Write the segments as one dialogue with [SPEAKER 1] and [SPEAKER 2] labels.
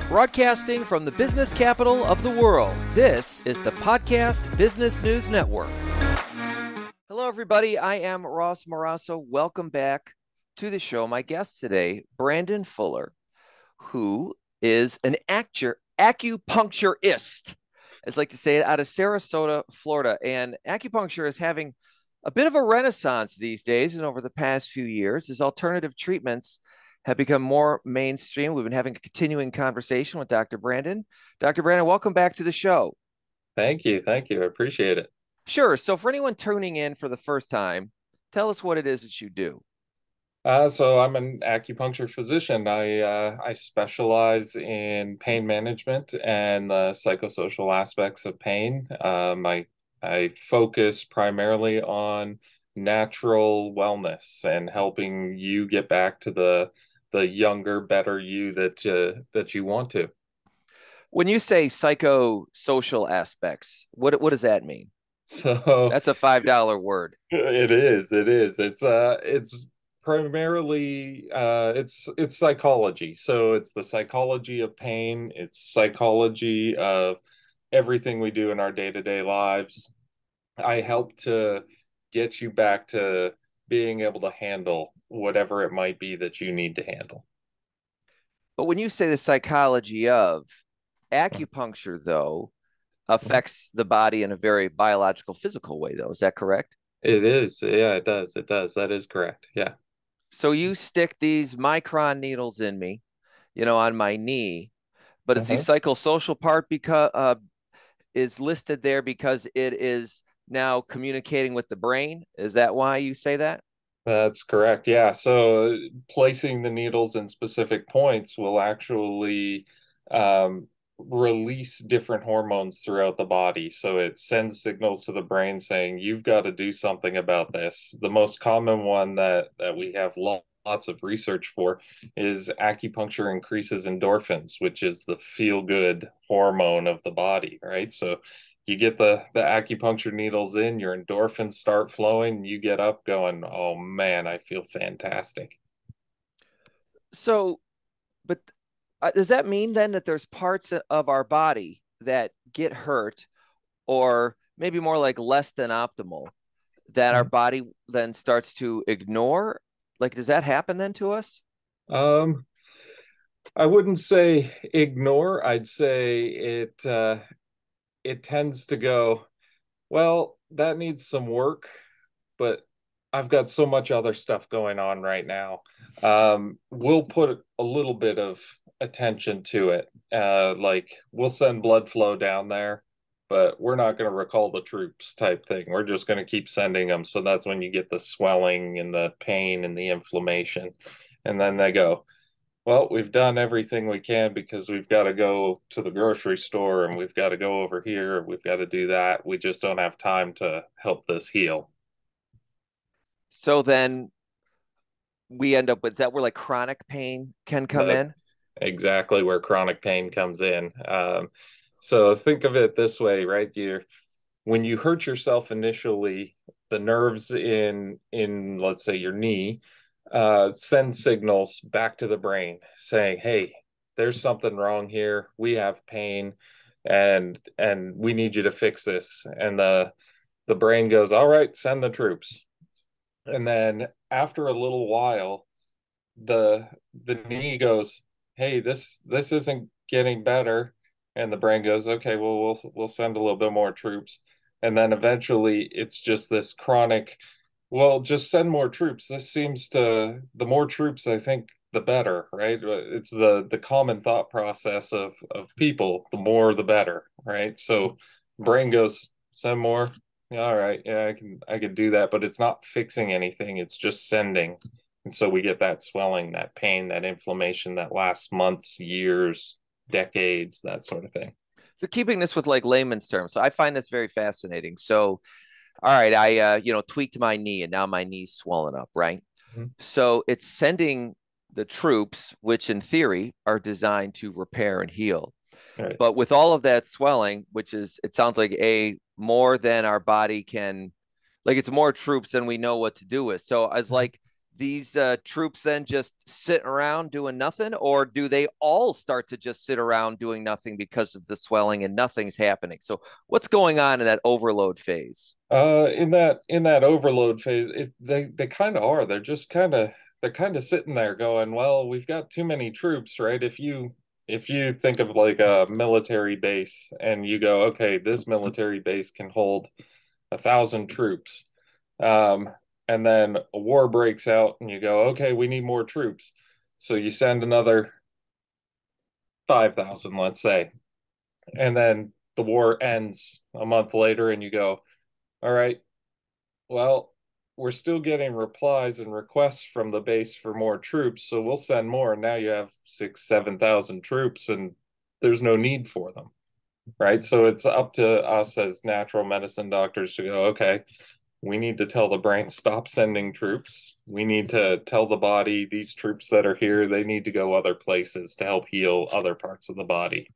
[SPEAKER 1] Broadcasting from the business capital of the world, this is the Podcast Business News Network. Hello, everybody. I am Ross Morasso. Welcome back to the show. My guest today, Brandon Fuller, who is an acupuncturist, as I like to say it, out of Sarasota, Florida. And acupuncture is having a bit of a renaissance these days and over the past few years as alternative treatments have become more mainstream. We've been having a continuing conversation with Dr. Brandon. Dr. Brandon, welcome back to the show.
[SPEAKER 2] Thank you. Thank you. I appreciate it.
[SPEAKER 1] Sure. So for anyone tuning in for the first time, tell us what it is that you do.
[SPEAKER 2] So I'm an acupuncture physician. I specialize in pain management and the psychosocial aspects of pain. I focus primarily on natural wellness and helping you get back to the younger, better you that you want to.
[SPEAKER 1] When you say psychosocial aspects, what does that mean?
[SPEAKER 2] So
[SPEAKER 1] That's a $5 word.
[SPEAKER 2] it is. It is. It's primarily it's psychology. So it's the psychology of pain. It's psychology of everything we do in our day-to-day lives. I help to get you back to being able to handle whatever it might be that you need to handle.
[SPEAKER 1] But when you say the psychology of acupuncture, though, affects the body in a very biological, physical way, though. Is that correct?
[SPEAKER 2] It is. Yeah, it does. It does. That is correct. Yeah.
[SPEAKER 1] So you stick these micron needles in me, on my knee, but it's the
[SPEAKER 2] Uh-huh.
[SPEAKER 1] psychosocial part because is listed there because it is now communicating with the brain. Is that why you say that?
[SPEAKER 2] That's correct. Yeah. So placing the needles in specific points will actually um, release different hormones throughout the body. So it sends signals to the brain saying, you've got to do something about this. The most common one that we have lots of research for is acupuncture increases endorphins, which is the feel-good hormone of the body, right? So you get the acupuncture needles in, your endorphins start flowing, you get up going, oh man, I feel fantastic.
[SPEAKER 1] So, but does that mean then that there's parts of our body that get hurt or maybe more like less than optimal that our body then starts to ignore? Like, does that happen then to us?
[SPEAKER 2] Um, I wouldn't say ignore. I'd say it tends to go, well, that needs some work, but I've got so much other stuff going on right now. We'll put a little bit of attention to it. Like we'll send blood flow down there, but we're not going to recall the troops type thing. We're just going to keep sending them. So that's when you get the swelling and the pain and the inflammation. And then they go, well, we've done everything we can because we've got to go to the grocery store and we've got to go over here. We've got to do that. We just don't have time to help this heal.
[SPEAKER 1] So then we end up with that where like chronic pain can come
[SPEAKER 2] That's
[SPEAKER 1] in.
[SPEAKER 2] exactly where chronic pain comes in. So think of it this way, right? When you hurt yourself initially, the nerves in let's say your knee send signals back to the brain saying, "Hey, there's something wrong here. We have pain, and we need you to fix this." And the brain goes, "All right, send the troops." And then after a little while, the the knee goes, "Hey, this isn't getting better," and the brain goes, "Okay, well we'll send a little bit more troops," and then eventually it's just this chronic, well, just send more troops. This seems to the more troops, I think, the better, right? It's the common thought process of people, the more the better, right? So brain goes, send more. All right, yeah, I can do that, but it's not fixing anything. It's just sending. And so we get that swelling, that pain, that inflammation that lasts months, years, decades, that sort of thing.
[SPEAKER 1] So keeping this with like layman's terms, so I find this very fascinating. So, all right, I tweaked my knee and now my knee's swollen up, right?
[SPEAKER 2] Mhm.
[SPEAKER 1] So it's sending the troops, which in theory are designed to repair and heal.
[SPEAKER 2] All right.
[SPEAKER 1] But with all of that swelling, which is, it sounds like a more than our body can, like it's more troops than we know what to do with. So I was like, these troops then just sitting around doing nothing, or do they all start to just sit around doing nothing because of the swelling and nothing's happening? So what's going on in that overload phase?
[SPEAKER 2] In that overload phase, they kind of are. They're kind of sitting there going, well, we've got too many troops, right? If you think of like a military base and you go, okay, this military base can hold 1,000 troops. Um, and then a war breaks out and you go, okay, we need more troops. So you send another 5,000, let's say. And then the war ends a month later and you go, all right, well, we're still getting replies and requests from the base for more troops, so we'll send more. And now you have 6, 7,000 troops, and there's no need for them, right? So it's up to us as natural medicine doctors to go, okay, we need to tell the brain, stop sending troops. We need to tell the body, these troops that are here, they need to go other places to help heal other parts of the body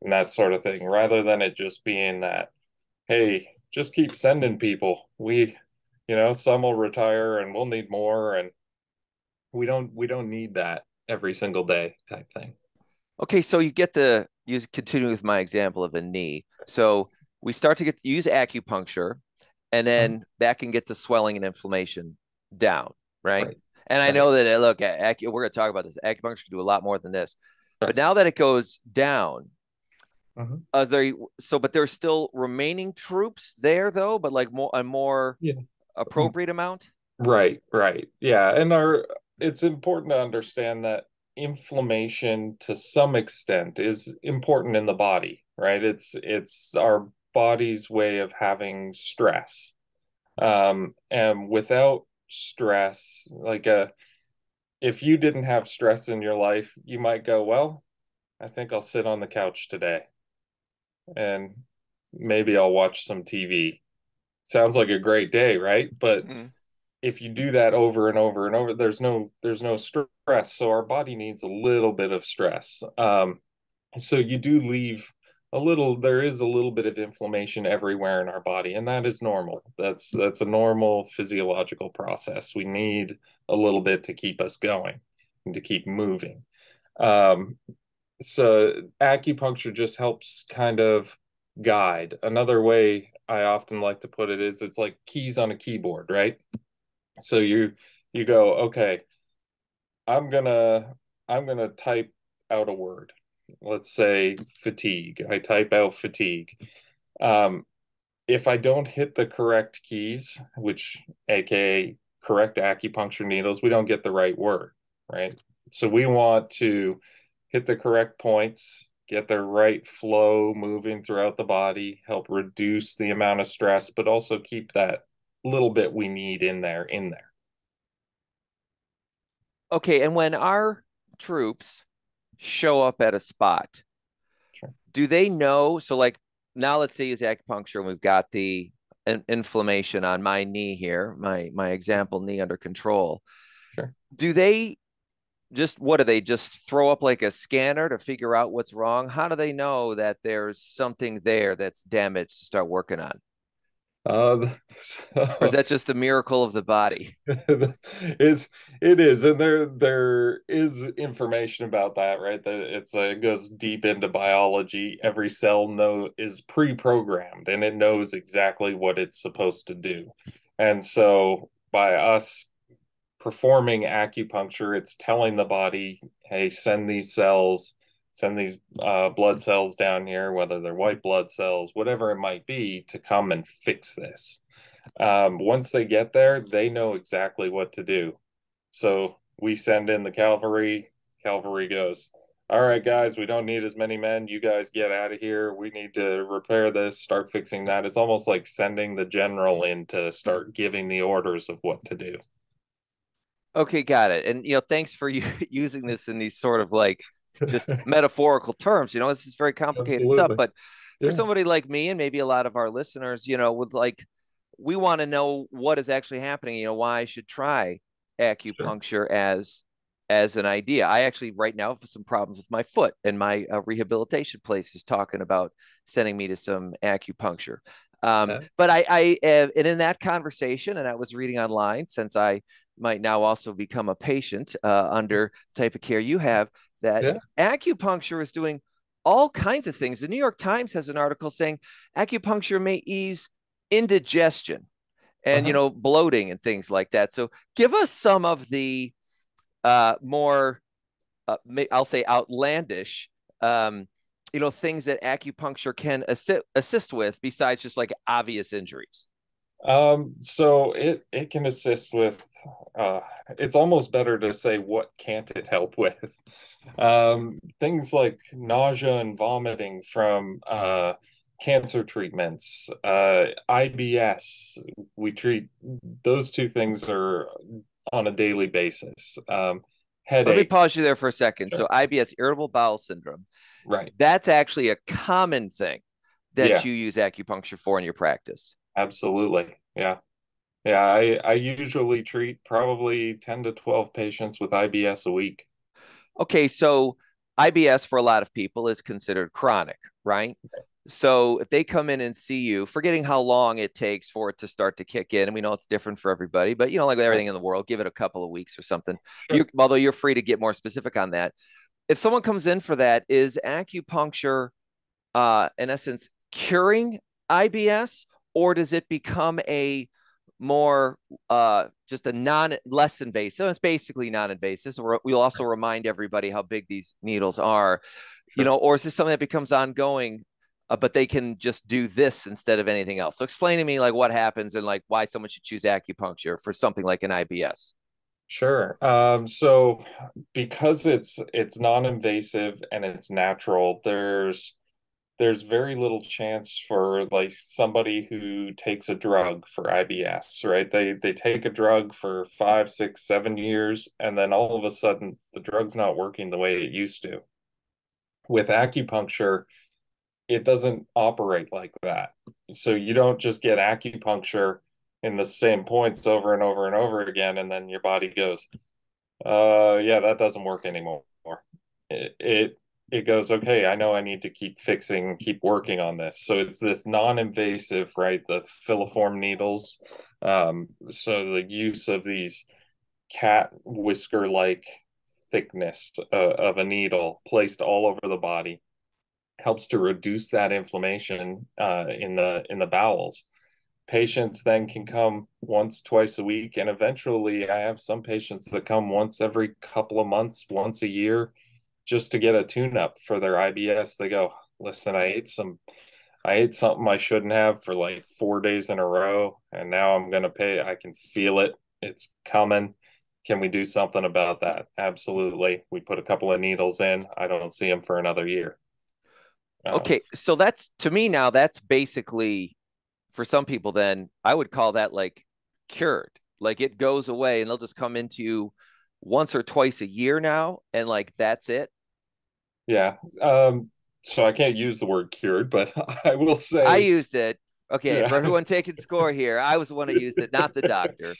[SPEAKER 2] and that sort of thing, rather than it just being that, hey, just keep sending people. Some will retire and we'll need more, and we don't need that every single day type thing.
[SPEAKER 1] Okay, so you get to use continue with my example of a knee. So we start to use acupuncture, and
[SPEAKER 2] Mhm.
[SPEAKER 1] then that can get the swelling and inflammation down, right?
[SPEAKER 2] Right,
[SPEAKER 1] And I
[SPEAKER 2] right,
[SPEAKER 1] know that look, we're going to talk about this. Acupuncture can do a lot more than this, but
[SPEAKER 2] right.
[SPEAKER 1] now that it goes down,
[SPEAKER 2] Mhm.
[SPEAKER 1] but there's still remaining troops there though, but like more
[SPEAKER 2] Yeah. Mm,
[SPEAKER 1] appropriate amount.
[SPEAKER 2] right, right. Yeah, and our it's important to understand that inflammation to some extent is important in the body, right? It's our body's way of having stress. And without stress, if you didn't have stress in your life, you might go, well, I think I'll sit on the couch today and maybe I'll watch some TV. Sounds like a great day, right? But
[SPEAKER 1] Mhm.
[SPEAKER 2] if you do that over and over and over, there's no stress. So our body needs a little bit of stress. So you do leave there is a little bit of inflammation everywhere in our body, and that is normal. That's a normal physiological process. We need a little bit to keep us going and to keep moving. Um, so acupuncture just helps kind of guide. Another way I often like to put it is it's like keys on a keyboard, right? So you go, okay, I'm gonna I'm gonna type out a word. Let's say fatigue. I type out fatigue. Um, if I don't hit the correct keys, which aka correct acupuncture needles, we don't get the right word, right? So we want to hit the correct points, get the right flow moving throughout the body, help reduce the amount of stress, but also keep that little bit we need in there.
[SPEAKER 1] Okay, and when our troops show up at a spot,
[SPEAKER 2] Sure,
[SPEAKER 1] do they know? So, like now, let's say is acupuncture, and we've got the inflammation on my knee here, my example knee under control.
[SPEAKER 2] sure.
[SPEAKER 1] Do they just what do they just throw up like a scanner to figure out what's wrong? How do they know that there's something there that's damaged to start working on? Or is
[SPEAKER 2] So
[SPEAKER 1] that just the miracle of the body?
[SPEAKER 2] it's it is, and there is information about that, right? That it goes deep into biology. Every cell is pre-programmed, and it knows exactly what it's supposed to do. And so by us performing acupuncture, it's telling the body, hey, send these blood cells down here, whether they're white blood cells, whatever it might be, to come and fix this. Once they get there, they know exactly what to do. So we send in the cavalry. Cavalry goes, all right, guys, we don't need as many men. You guys get out of here. We need to repair this, start fixing that. It's almost like sending the general in to start giving the orders of what to do.
[SPEAKER 1] Okay, got it. And thanks for using this in these sort of like just metaphorical terms. This is very complicated stuff.
[SPEAKER 2] Absolutely.
[SPEAKER 1] But for
[SPEAKER 2] Yeah,
[SPEAKER 1] somebody like me and maybe a lot of our listeners, would like we want to know what is actually happening. Why I should try
[SPEAKER 2] sure.
[SPEAKER 1] acupuncture as an idea. I actually right now have some problems with my foot, and my rehabilitation place is talking about sending me to some acupuncture. But and in that conversation, and I was reading online, since I might now also become a patient under the type of care you have, that
[SPEAKER 2] Yeah.
[SPEAKER 1] acupuncture is doing all kinds of things. The New York Times has an article saying acupuncture may ease indigestion and
[SPEAKER 2] Uh-huh.
[SPEAKER 1] bloating and things like that. So give us some of the more I'll say outlandish things that acupuncture can assist with besides just like obvious injuries.
[SPEAKER 2] So it can assist with uh it's almost better to say what can't it help with. Things like nausea and vomiting from cancer treatments, IBS. We treat those two things are on a daily basis.
[SPEAKER 1] Let me
[SPEAKER 2] Headaches.
[SPEAKER 1] pause you there for a second.
[SPEAKER 2] Sure.
[SPEAKER 1] So IBS, irritable bowel syndrome,
[SPEAKER 2] Right.
[SPEAKER 1] that's actually a common thing that
[SPEAKER 2] Yeah,
[SPEAKER 1] you use acupuncture for in your practice.
[SPEAKER 2] absolutely. Yeah. Yeah, I usually treat probably 10 to 12 patients with IBS a week.
[SPEAKER 1] Okay, so IBS for a lot of people is considered chronic, right? So if they come in and see you, forgetting how long it takes for it to start to kick in, and we know it's different for everybody, but like with
[SPEAKER 2] Right.
[SPEAKER 1] everything in the world, give it a couple of weeks or something.
[SPEAKER 2] Sure.
[SPEAKER 1] Although you're free to get more specific on that. If someone comes in for that, is acupuncture in essence curing IBS, or does it become a more just a less invasive? It's basically non-invasive. So we'll also remind everybody how big these needles are,
[SPEAKER 2] Sure.
[SPEAKER 1] or is this something that becomes ongoing? But they can just do this instead of anything else. So explain to me like what happens and like why someone should choose acupuncture for something like an IBS.
[SPEAKER 2] Sure. So because it's non-invasive and it's natural, there's very little chance for like somebody who takes a drug for IBS, right? They take a drug for 5, 6, 7 years, and then all of a sudden the drug's not working the way it used to. With acupuncture, it doesn't operate like that. So you don't just get acupuncture in the same points over and over and over again, and then your body goes, yeah, that doesn't work anymore. It, it it goes, okay, I know I need to keep fixing, keep working on this. So it's this non-invasive, right? The filiform needles. So the use of these cat whisker-like thickness of a needle placed all over the body helps to reduce that inflammation in the bowels. Patients then can come once, twice a week, and eventually I have some patients that come once every couple of months, once a year, just to get a tune-up for their IBS. They go, listen, I ate something I shouldn't have for like 4 days in a row, and now I'm gonna pay. I can feel it. It's coming. Can we do something about that? Absolutely. We put a couple of needles in. I don't see them for another year. Um,
[SPEAKER 1] Okay, so that's to me now, that's basically for some people, then I would call that like cured. Like it goes away and they'll just come into you once or twice a year now, and like that's it.
[SPEAKER 2] yeah. So I can't use the word cured, but I will
[SPEAKER 1] I
[SPEAKER 2] say,
[SPEAKER 1] used it. Okay, for
[SPEAKER 2] yeah.
[SPEAKER 1] everyone taking score here, I was the one who used it, not the doctor.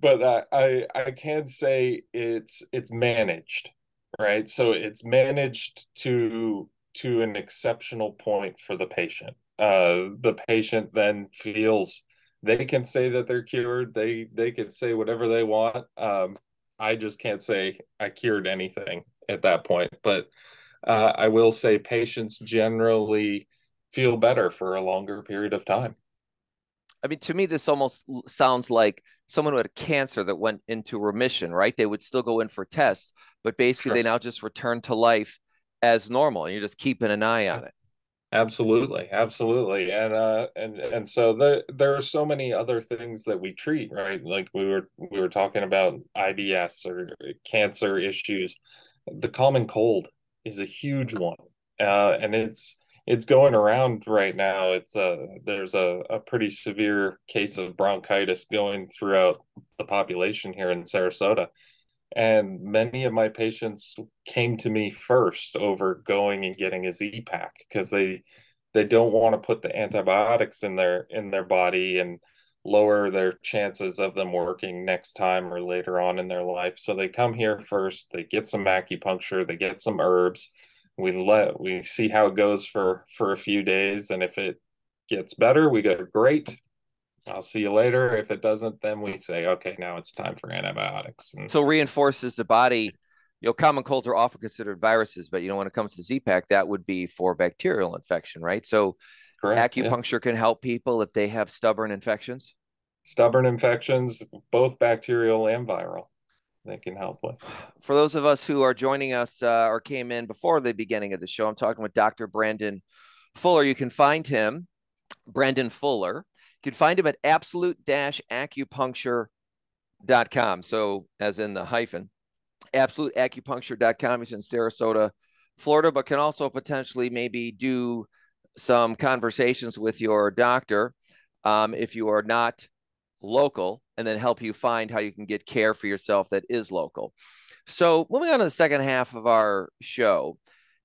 [SPEAKER 2] But I can say it's managed, right? So it's managed to an exceptional point for the patient. The patient then feels they can say that they're cured. They can say whatever they want. I just can't say I cured anything at that point. But I will say patients generally feel better for a longer period of time.
[SPEAKER 1] I mean, to me, this almost sounds like someone who had cancer that went into remission, right? They would still go in for tests, but basically
[SPEAKER 2] Sure.
[SPEAKER 1] they now just return to life as normal. And you're just keeping an eye
[SPEAKER 2] Yeah.
[SPEAKER 1] on it.
[SPEAKER 2] Absolutely, absolutely. And so there are so many other things that we treat, right? Like we were talking about IBS or cancer issues. The common cold is a huge one. And it's going around right now. There's a pretty severe case of bronchitis going throughout the population here in Sarasota. And many of my patients came to me first over going and getting a Z pack because they don't want to put the antibiotics in their body and lower their chances of them working next time or later on in their life. So they come here first, they get some acupuncture, they get some herbs, we see how it goes for a few days, and if it gets better, we go, great, I'll see you later. If it doesn't, then we say, okay, now it's time for antibiotics. And
[SPEAKER 1] So reinforces the body. Common colds are often considered viruses, but when it comes to Z-Pak, that would be for bacterial infection, right? So
[SPEAKER 2] correct, yeah.
[SPEAKER 1] acupuncture can help people if they have stubborn infections.
[SPEAKER 2] Stubborn infections, both bacterial and viral, they can help with.
[SPEAKER 1] For those of us who are joining us or came in before the beginning of the show, I'm talking with Dr. Brandon Fuller. You can find him, Brandon Fuller. You can find him at absolute-acupuncture.com. So, as in the hyphen, absoluteacupuncture.com. He's in Sarasota, Florida, but can also potentially maybe do some conversations with your doctor if you are not local, and then help you find how you can get care for yourself that is local. So, moving on to the second half of our show,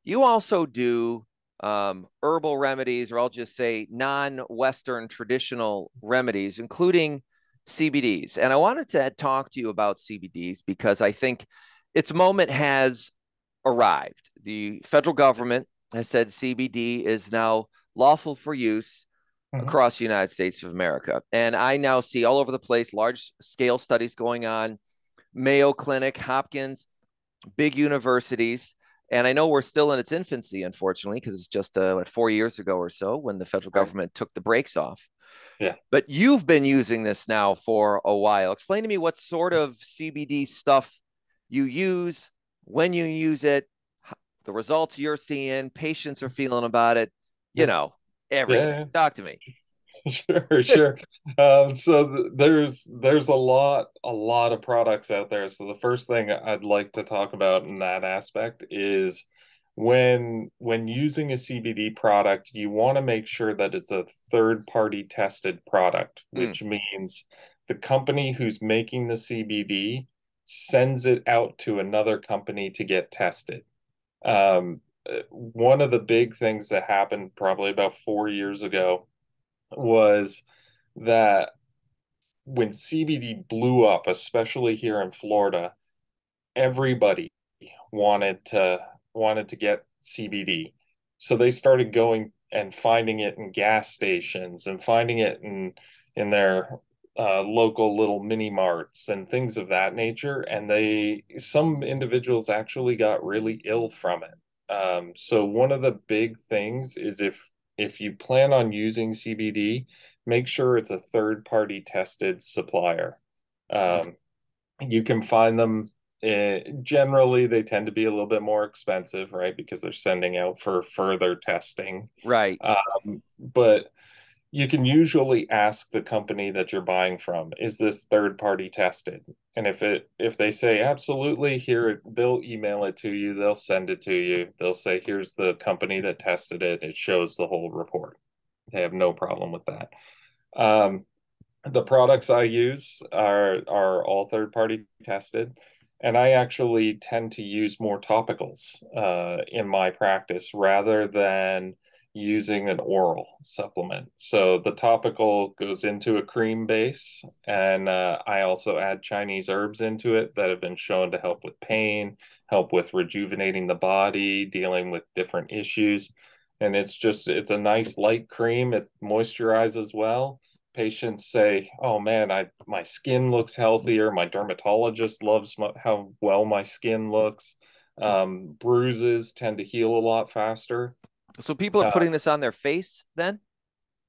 [SPEAKER 1] you also do herbal remedies, or I'll just say non-Western traditional remedies, including CBDs. And I wanted to talk to you about CBDs because I think its moment has arrived. The federal government has said CBD is now lawful for use
[SPEAKER 2] Mm-hmm.
[SPEAKER 1] across the United States of America. And I now see all over the place large scale studies going on, Mayo Clinic, Hopkins, big universities. And I know we're still in its infancy, unfortunately, because it's just 4 years ago or so when the federal
[SPEAKER 2] Right.
[SPEAKER 1] government took the brakes off.
[SPEAKER 2] Yeah.
[SPEAKER 1] But you've been using this now for a while. Explain to me what sort of CBD stuff you use, when you use it, the results you're seeing, patients are feeling about it,
[SPEAKER 2] Yeah.
[SPEAKER 1] everything.
[SPEAKER 2] Yeah.
[SPEAKER 1] Talk to me.
[SPEAKER 2] Sure, sure. There's a lot of products out there. So the first thing I'd like to talk about in that aspect is when using a CBD product, you want to make sure that it's a third party tested product,
[SPEAKER 1] Mm,
[SPEAKER 2] which means the company who's making the CBD sends it out to another company to get tested. One of the big things that happened probably about 4 years ago was that when CBD blew up, especially here in Florida, everybody wanted to wanted to get CBD. So they started going and finding it in gas stations and finding it in their local little mini marts and things of that nature. And some individuals actually got really ill from it. So one of the big things is if you plan on using CBD, make sure it's a third party tested supplier.
[SPEAKER 1] okay.
[SPEAKER 2] Um, you can find them. Generally, they tend to be a little bit more expensive, right? Because they're sending out for further testing.
[SPEAKER 1] Right.
[SPEAKER 2] But you can usually ask the company that you're buying from, is this third party tested? And if they say absolutely, here they'll email it to you, they'll send it to you, they'll say here's the company that tested it. It shows the whole report. They have no problem with that. Um, the products I use are all third party tested, and I actually tend to use more topicals in my practice rather than using an oral supplement. So the topical goes into a cream base, and I also add Chinese herbs into it that have been shown to help with pain, help with rejuvenating the body, dealing with different issues. And it's a nice light cream. It moisturizes well. Patients say, "Oh man, my skin looks healthier. My dermatologist loves how well my skin looks. Bruises tend to heal a lot faster."
[SPEAKER 1] So people are
[SPEAKER 2] Uh,
[SPEAKER 1] putting this on their face then?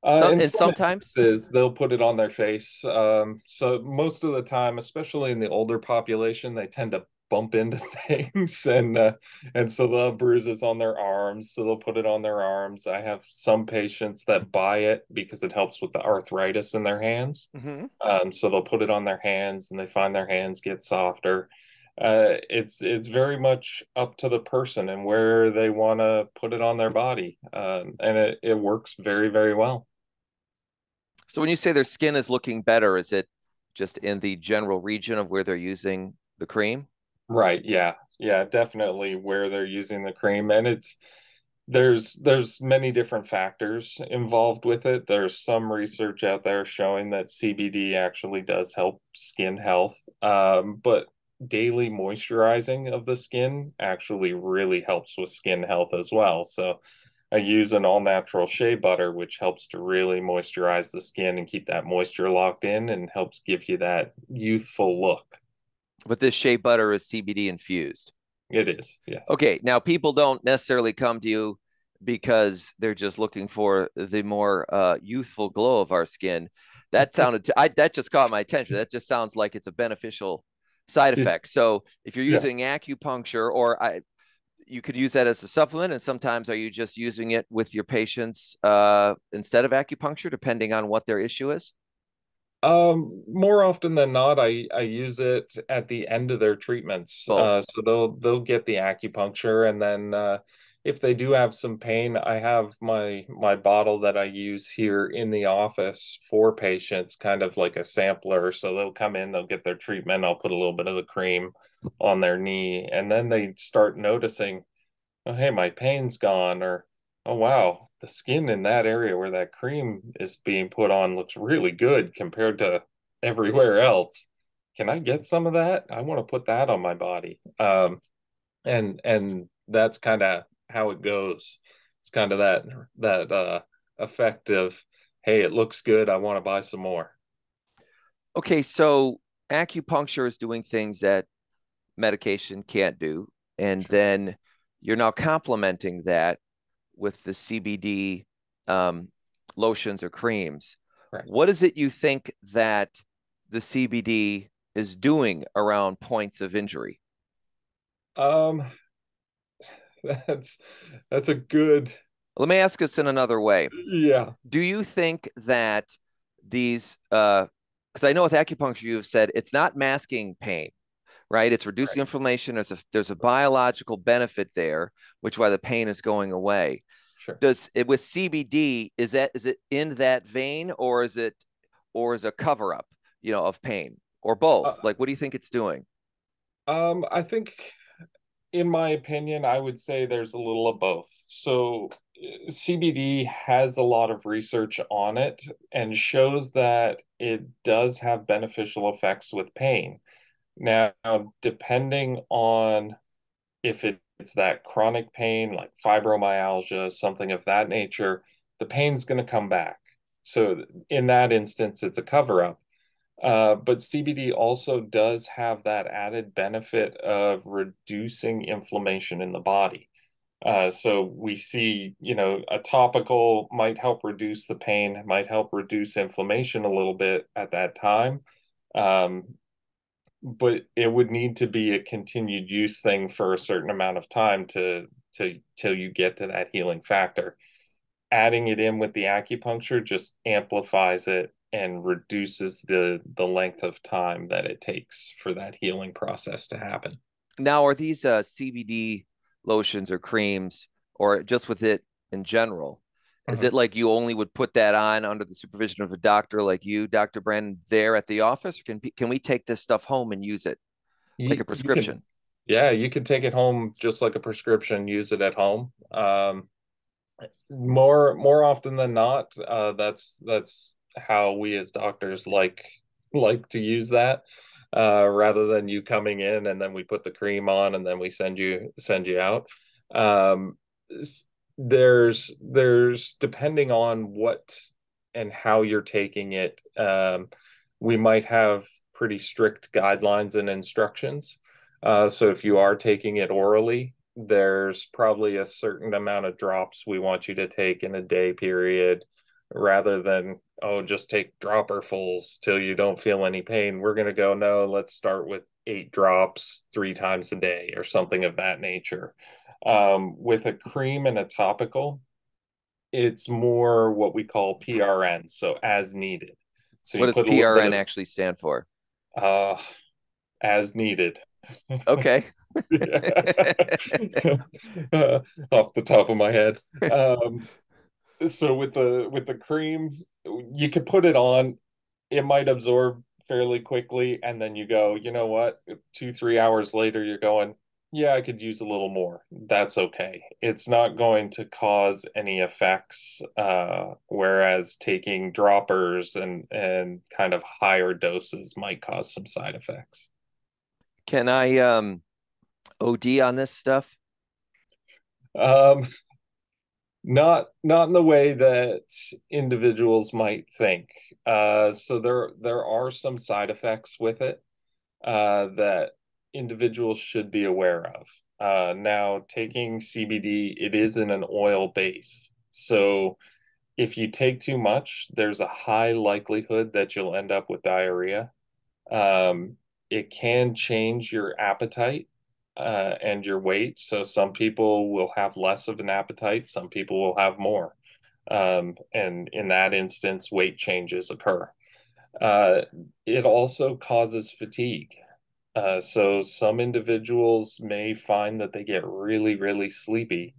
[SPEAKER 1] Some
[SPEAKER 2] in
[SPEAKER 1] and
[SPEAKER 2] some
[SPEAKER 1] sometimes.
[SPEAKER 2] instances, they'll put it on their face. So most of the time, especially in the older population, they tend to bump into things, and so they'll have bruises on their arms. So they'll put it on their arms. I have some patients that buy it because it helps with the arthritis in their hands.
[SPEAKER 1] Mm-hmm.
[SPEAKER 2] So they'll put it on their hands, and they find their hands get softer. It's very much up to the person and where they want to put it on their body, and it works very, very well.
[SPEAKER 1] So when you say their skin is looking better, is it just in the general region of where they're using the cream?
[SPEAKER 2] Right, yeah. Yeah, definitely where they're using the cream. And there's many different factors involved with it. There's some research out there showing that CBD actually does help skin health. But daily moisturizing of the skin actually really helps with skin health as well. So I use an all natural shea butter, which helps to really moisturize the skin and keep that moisture locked in and helps give you that youthful look.
[SPEAKER 1] But this shea butter is CBD infused.
[SPEAKER 2] It is, yes.
[SPEAKER 1] Okay, now people don't necessarily come to you because they're just looking for the more youthful glow of our skin. That just caught my attention. That just sounds like it's a beneficial side effect. So if you're
[SPEAKER 2] Yeah.
[SPEAKER 1] using acupuncture, you could use that as a supplement, and sometimes are you just using it with your patients instead of acupuncture, depending on what their issue is?
[SPEAKER 2] More often than not, I use it at the end of their treatments.
[SPEAKER 1] Both.
[SPEAKER 2] So they'll get the acupuncture, and then if they do have some pain, I have my bottle that I use here in the office for patients, kind of like a sampler. So they'll come in, they'll get their treatment. I'll put a little bit of the cream on their knee, and then they start noticing, oh, hey, my pain's gone, or oh, wow, the skin in that area where that cream is being put on looks really good compared to everywhere else. Can I get some of that? I want to put that on my body. And that's kind of how it goes. It's kind of that effect of, hey, it looks good. I want to buy some more.
[SPEAKER 1] Okay, so acupuncture is doing things that medication can't do. And
[SPEAKER 2] Sure.
[SPEAKER 1] then you're now complementing that with the CBD um, lotions or creams.
[SPEAKER 2] Right.
[SPEAKER 1] What is it you think that the CBD is doing around points of injury?
[SPEAKER 2] Um, that's that's a good,
[SPEAKER 1] Let me ask this in another way.
[SPEAKER 2] yeah.
[SPEAKER 1] Do you think that because I know with acupuncture, you've said it's not masking pain, right? It's reducing
[SPEAKER 2] Right.
[SPEAKER 1] inflammation. There's a biological benefit there, which why the pain is going away.
[SPEAKER 2] Sure.
[SPEAKER 1] Does it with CBD, is it in that vein, or is a cover up, of pain, or both?
[SPEAKER 2] Uh,
[SPEAKER 1] Like, what do you think it's doing?
[SPEAKER 2] I think, in my opinion, I would say there's a little of both. So, CBD has a lot of research on it and shows that it does have beneficial effects with pain. Now, depending on if it's that chronic pain, like fibromyalgia, something of that nature, the pain's going to come back. So, in that instance, it's a cover up. But CBD also does have that added benefit of reducing inflammation in the body. So we see, a topical might help reduce the pain, might help reduce inflammation a little bit at that time. Um, but it would need to be a continued use thing for a certain amount of time to till you get to that healing factor. Adding it in with the acupuncture just amplifies it and reduces the length of time that it takes for that healing process to happen.
[SPEAKER 1] Now, are these CBD lotions or creams, or just with it in general? Is
[SPEAKER 2] Mhm.
[SPEAKER 1] it like you only would put that on under the supervision of a doctor like you, Dr. Brandon, there at the office? Or can we take this stuff home and use it like a
[SPEAKER 2] You can,
[SPEAKER 1] prescription?
[SPEAKER 2] yeah, you can take it home just like a prescription, use it at home. More often than not, that's how we as doctors like to use that, rather than you coming in and then we put the cream on and then we send you out. Um, there's depending on what and how you're taking it, we might have pretty strict guidelines and instructions. So if you are taking it orally, there's probably a certain amount of drops we want you to take in a day period rather than, oh, just take dropperfuls till you don't feel any pain. We're going to go, no, let's start with 8 drops 3 times a day or something of that nature. With a cream and a topical, it's more what we call PRN, so as needed. So
[SPEAKER 1] What
[SPEAKER 2] you
[SPEAKER 1] does
[SPEAKER 2] put a little bit
[SPEAKER 1] PRN
[SPEAKER 2] of
[SPEAKER 1] actually stand for?
[SPEAKER 2] uh, as needed.
[SPEAKER 1] Okay.
[SPEAKER 2] Off the top of my head. So with the cream, you could put it on. It might absorb fairly quickly, and then you go, you know what? 2, 3 hours later, you're going, yeah, I could use a little more. That's okay. It's not going to cause any effects, whereas taking droppers and kind of higher doses might cause some side effects.
[SPEAKER 1] Can I OD on this stuff?
[SPEAKER 2] Um, not in the way that individuals might think. So there are some side effects with it that individuals should be aware of. Now, taking CBD, it is in an oil base. So if you take too much, there's a high likelihood that you'll end up with diarrhea. Um, it can change your appetite and your weight. So some people will have less of an appetite, some people will have more. And in that instance, weight changes occur. Uh, it also causes fatigue. So some individuals may find that they get really, really sleepy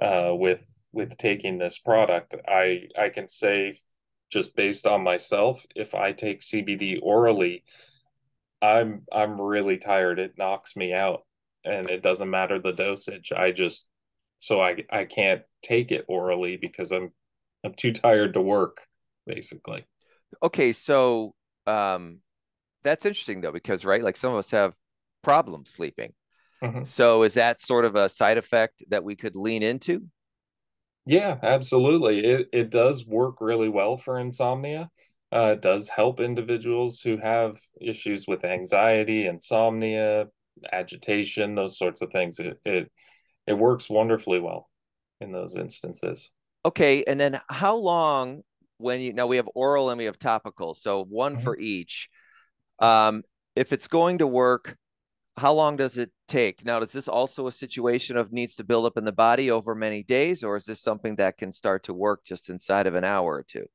[SPEAKER 2] with taking this product. I can say just based on myself, if I take CBD orally, I'm really tired. It knocks me out, and it doesn't matter the dosage. I can't take it orally because I'm too tired to work, basically.
[SPEAKER 1] Okay, so um, that's interesting though, because right, like some of us have problems sleeping.
[SPEAKER 2] Mhm.
[SPEAKER 1] So is that sort of a side effect that we could lean into?
[SPEAKER 2] Yeah, absolutely. It does work really well for insomnia. It does help individuals who have issues with anxiety, insomnia, agitation, those sorts of things. It works wonderfully well in those instances.
[SPEAKER 1] Okay, and then how long when you now we have oral and we have topical, so one
[SPEAKER 2] Mhm.
[SPEAKER 1] for each. Um, if it's going to work, how long does it take? Now, is this also a situation of needs to build up in the body over many days, or is this something that can start to work just inside of an hour or two?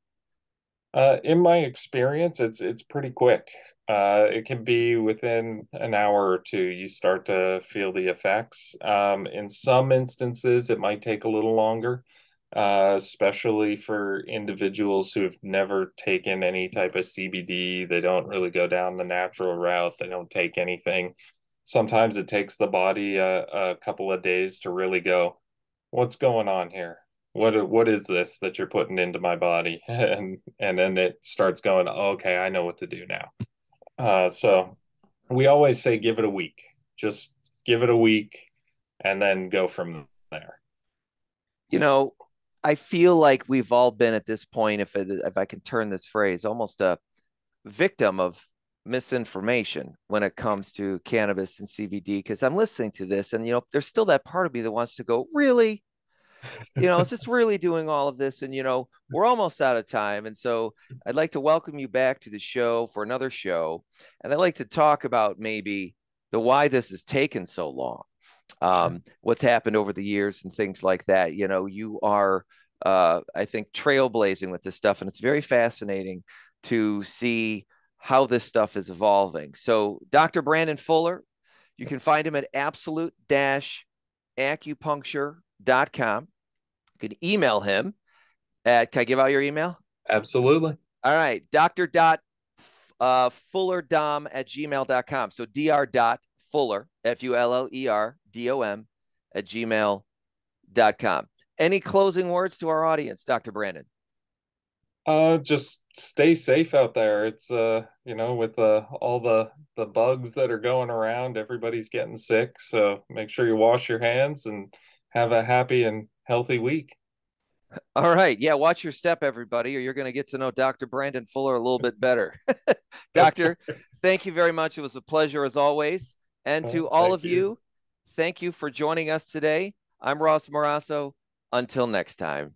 [SPEAKER 2] In my experience, it's pretty quick. It can be within an hour or two, you start to feel the effects. In some instances, it might take a little longer, especially for individuals who've never taken any type of CBD. They don't really go down the natural route. They don't take anything. Sometimes it takes the body a couple of days to really go, what's going on here? What is this that you're putting into my body? And then it starts going, okay, I know what to do now. So we always say give it a week. Just give it a week and then go from there.
[SPEAKER 1] You know, I feel like we've all been at this point, if I can turn this phrase, almost a victim of misinformation when it comes to cannabis and CBD. Because I'm listening to this, and there's still that part of me that wants to go, really? Is this really doing all of this? And we're almost out of time. And so I'd like to welcome you back to the show for another show. And I'd like to talk about maybe the why this has taken so long,
[SPEAKER 2] Sure.
[SPEAKER 1] what's happened over the years and things like that. You are, I think, trailblazing with this stuff, and it's very fascinating to see how this stuff is evolving. So, Dr. Brandon Fuller, you can find him at absolute-acupuncture.com. You can email him can I give out your email?
[SPEAKER 2] Absolutely.
[SPEAKER 1] All right, Dr. Fullerdom at gmail.com. So Dr. Fuller, FULLERDOM at gmail.com. Any closing words to our audience, Dr. Brandon?
[SPEAKER 2] Just stay safe out there. It's with all the bugs that are going around, everybody's getting sick. So make sure you wash your hands and have a happy and healthy week.
[SPEAKER 1] All right. Yeah, watch your step, everybody, or you're going to get to know Dr. Brandon Fuller a little bit better.
[SPEAKER 2] Okay.
[SPEAKER 1] Doctor, thank you very much. It was a pleasure as always. And to all
[SPEAKER 2] Thank
[SPEAKER 1] of
[SPEAKER 2] you.
[SPEAKER 1] you, thank you for joining us today. I'm Ross Morasso. Until next time.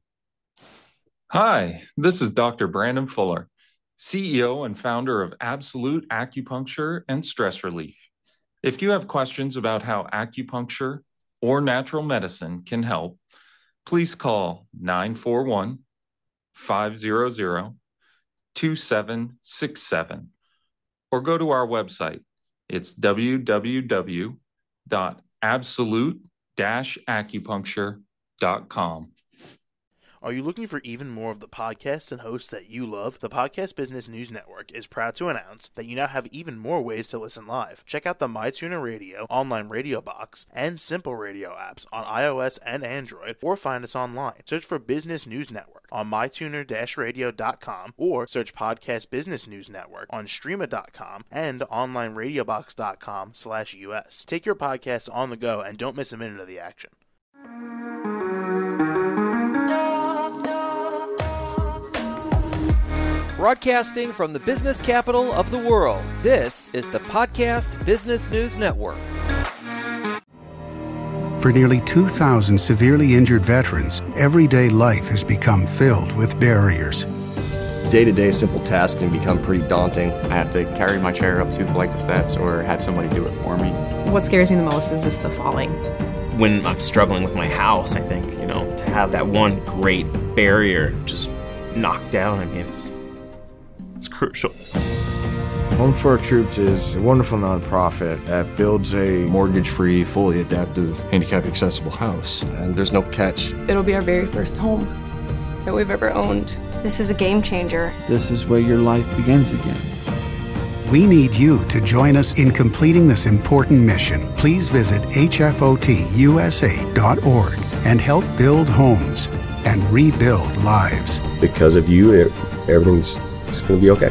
[SPEAKER 3] Hi, this is Dr. Brandon Fuller, CEO and founder of Absolute Acupuncture and Stress Relief. If you have questions about how acupuncture or natural medicine can help, please call 941 500 2767 or go to our website. It's www.absolute-acupuncture.com.
[SPEAKER 4] Are you looking for even more of the podcasts and hosts that you love? The Podcast Business News Network is proud to announce that you now have even more ways to listen live. Check out the MyTuner Radio, online radio box, and Simple Radio apps on iOS and Android, or find us online. Search for Business News Network on mytuner-radio.com, or search Podcast Business News Network on streama.com and onlineradiobox.com/US. Take your podcast on the go and don't miss a minute of the action.
[SPEAKER 1] Broadcasting from the business capital of the world, this is the Podcast Business News Network.
[SPEAKER 5] For nearly 2,000 severely injured veterans, everyday life has become filled with barriers.
[SPEAKER 6] Day-to-day simple tasks can become pretty daunting.
[SPEAKER 7] I have to carry my chair up 2 flights of steps or have somebody do it for me.
[SPEAKER 8] What scares me the most is just the falling.
[SPEAKER 9] When I'm struggling with my house, I think, to have that one great barrier just knocked down, it's crucial.
[SPEAKER 10] Home for Our Troops is a wonderful nonprofit that builds a
[SPEAKER 6] mortgage-free, fully adaptive, handicap-accessible house. And there's no catch.
[SPEAKER 11] It'll be our very first home that we've ever owned. This is a game changer.
[SPEAKER 12] This is where your life begins again.
[SPEAKER 5] We need you to join us in completing this important mission. Please visit hfotusa.org and help build homes and rebuild lives.
[SPEAKER 6] Because of you, everything's going to be okay.